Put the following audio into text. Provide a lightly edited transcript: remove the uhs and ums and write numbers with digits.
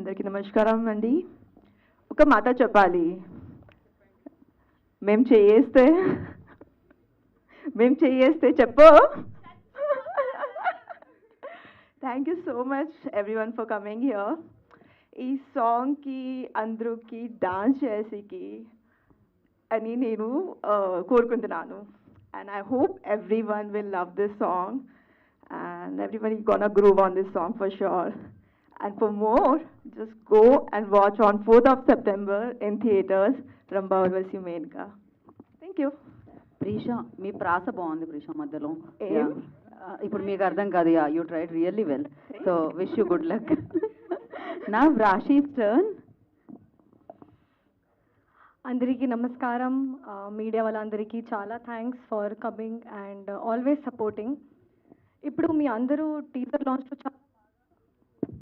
అందరికీ నమస్కారం అండి. ఒక మాట చెప్పాలి. మేము చేయేస్తే చెప్పు. Thank you so much everyone for coming here. ఈ సాంగ్కి అందరికి డాన్స్ చేసేకి అని నేను కోరుకుంటున్నాను. And I hope everyone will love this song and everybody gonna groove on this song for sure. And for more, just go and watch on 4th of September in theaters, Ramba Urvashi Menka. Thank you. ప్రీషా మీ ప్రాస బాగుంది ప్రీషా మధ్యలో. ఏం? ఇప్పుడు మీకు అర్థం కాదు. You tried really well. So wish you good luck. నా రాశీస్ turn. అందరికీ నమస్కారం. మీడియా వాళ్ళందరికీ చాలా thanks for coming and always supporting. ఇప్పుడు మీ అందరూ టీజర్ లాంచ్లో